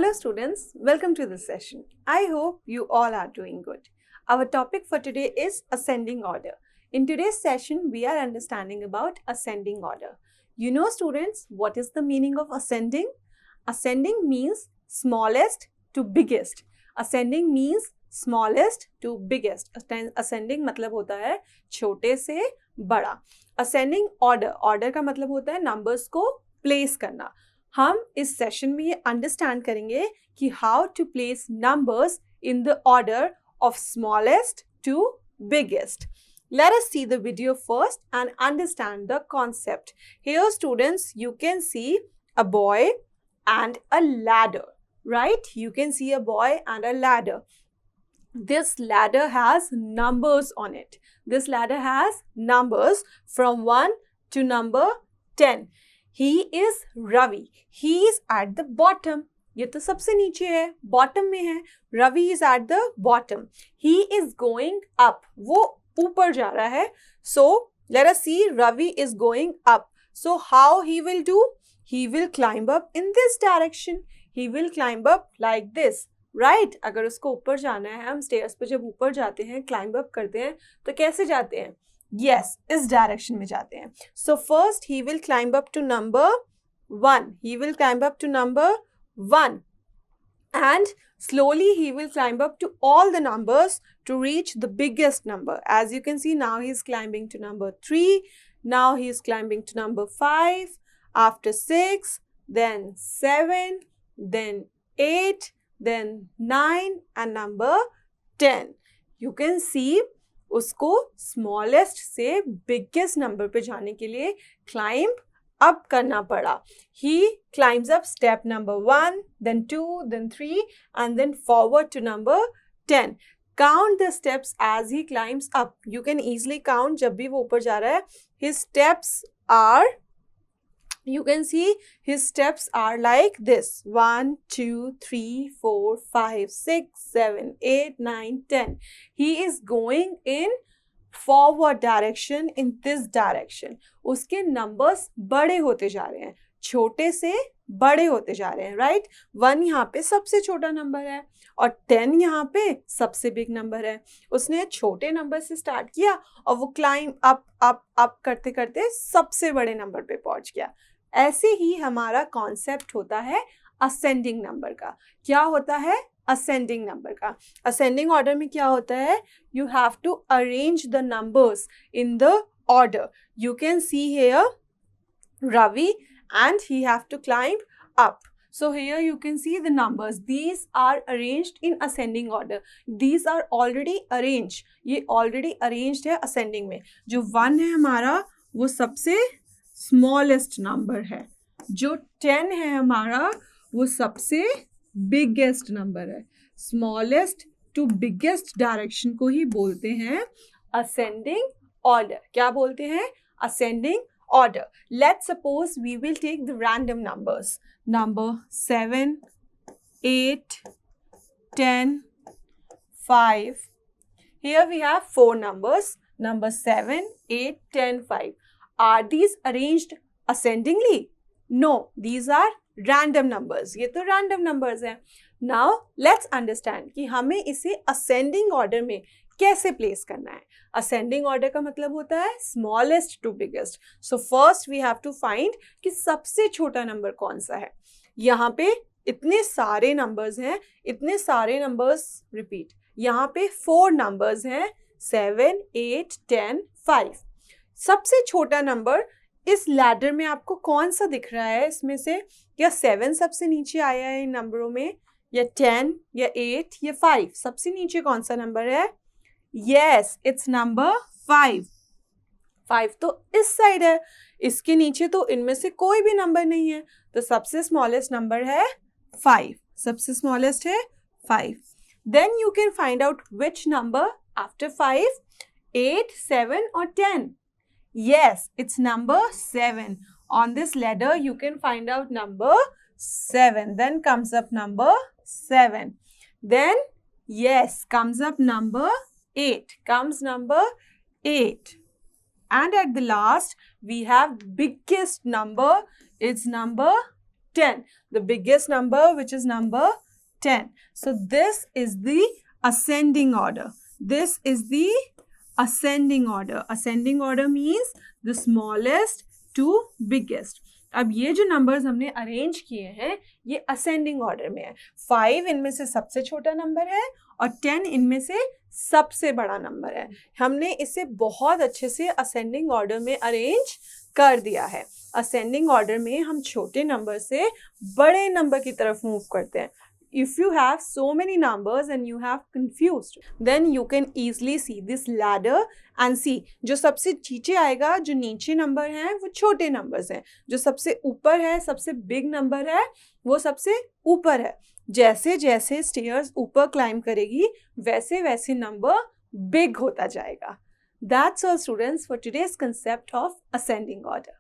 Hello students, welcome to this session. I hope you all are doing good. Our topic for today is ascending order. In today's session, we are understanding about ascending order. You know students, what is the meaning of ascending? Ascending means smallest to biggest. Ascending means smallest to biggest. Ascending मतलब होता है छोटे से बड़ा. Ascending order, order का मतलब होता है numbers को place करना. हम इस सेशन में ये अंडरस्टैंड करेंगे कि how to place numbers in the order of smallest to biggest. Let us see the video first and understand the concept. Here students, you can see a boy and a ladder, right? You can see a boy and a ladder. This ladder has numbers on it. This ladder has numbers from 1 to number 10. He is Ravi. He is at the bottom. ये तो सबसे नीचे है, bottom में है. Ravi is at the bottom. He is going up. वो ऊपर जा रहा है. So let us see. Ravi is going up. So how he will do? He will climb up in this direction. He will climb up like this. Right? अगर उसको ऊपर जाना है, हम stairs पे जब ऊपर जाते हैं, climb up करते हैं, तो कैसे जाते हैं? Yes, इस डायरेक्शन में जाते हैं. So first he will climb up to number 1. He will climb up to number 1. And slowly he will climb up to all the numbers to reach the biggest number. As you can see, now he is climbing to number 3. Now he is climbing to number 5. After 6, then 7, then 8, then 9 and number 10. You can see उसको smallest से biggest number पे जाने के लिए climb up करना पड़ा. He climbs up step number 1, then 2, then 3 and then forward to number 10. Count the steps as he climbs up. You can easily count जब भी वो ऊपर जा रहा है. His steps are, you can see his steps are like this. 1, 2, 3, 4, 5, 6, 7, 8, 9, 10. He is going in forward direction in this direction. उसके numbers बड़े होते जा रहे हैं, छोटे से बड़े होते जा रहे हैं, right? 1 यहाँ पे सबसे छोटा नंबर है और 10 यहाँ पे सबसे बिग नंबर है. उसने छोटे नंबर से स्टार्ट किया और वो क्लाइंब अप अप अप करते करते सबसे बड़े नंबर पे पहुंच गया. ऐसे ही हमारा कॉन्सेप्ट होता है असेंडिंग नंबर का. क्या होता है असेंडिंग नंबर का? असेंडिंग ऑर्डर में क्या होता है? You have to arrange the numbers in the order. You can see here Ravi and he have to climb up. So here you can see the numbers. These are arranged in ascending order. These are already arranged. ये already arranged है ascending में. जो 1 है हमारा वो सबसे smallest number है. जो 10 है हमारा वो सबसे बिगेस्ट नंबर है. स्मॉलेस्ट टू बिगेस्ट डायरेक्शन को ही बोलते हैं असेंडिंग ऑर्डर. क्या बोलते हैं? Ascending order. Let's suppose we will take the random numbers. Number 7, 8, 10, 5. Here we have 4 numbers. Number 7, 8, 10, 5. Are these arranged ascendingly? No, these are random numbers. ये तो random numbers हैं. Now let's understand कि हमें इसे ascending order में कैसे place करना है. असेंडिंग ऑर्डर का मतलब होता है smallest to biggest. So first we have to find कि सबसे छोटा नंबर कौन सा है. यहाँ पे इतने सारे नंबर्स हैं, इतने सारे नंबर्स रिपीट. यहाँ पे 4 नंबर्स हैं, 7, 8, 10, 5. सबसे छोटा नंबर इस लैडर में आपको कौन सा दिख रहा है इसमें से? या 7 सबसे नीचे आया है इन नंबरों में, या 10 या 8 या 5? सबसे नीचे कौन सा नंबर है? Yes, it's number 5. 5 तो इस साइड है, इसके नीचे तो इनमें से कोई भी नंबर नहीं है. तो सबसे स्मॉलेस्ट नंबर है 5. सबसे स्मॉलेस्ट है 5. Then you can find out which number after 5, 8, 7 or 10. Yes, it's number 7. On this ladder you can find out number 7. Then comes up number 7. Then yes, comes up number 8. Comes number 8. And at the last we have biggest number. It's number 10. The biggest number, which is number 10. So this is the ascending order. This is the ascending order. Ascending order means the smallest to biggest. अब ये जो numbers हमने arrange किए हैं ये ascending order में है. 5 इनमें से सबसे छोटा नंबर है और 10 इनमें से सबसे बड़ा नंबर है. हमने इसे बहुत अच्छे से असेंडिंग ऑर्डर में अरेंज कर दिया है. असेंडिंग ऑर्डर में हम छोटे नंबर से बड़े नंबर की तरफ मूव करते हैं. If you have so many numbers and you have confused, then you can easily see this ladder and see जो सबसे नीचे आएगा, जो नीचे नंबर हैं वो छोटे नंबर्स हैं, जो सबसे ऊपर है, सबसे बिग नंबर है, वो सबसे ऊपर है. जैसे जैसे स्टेयर्स ऊपर क्लाइंब करेगी वैसे वैसे नंबर बिग होता जाएगा. That's all students for today's concept of ascending order.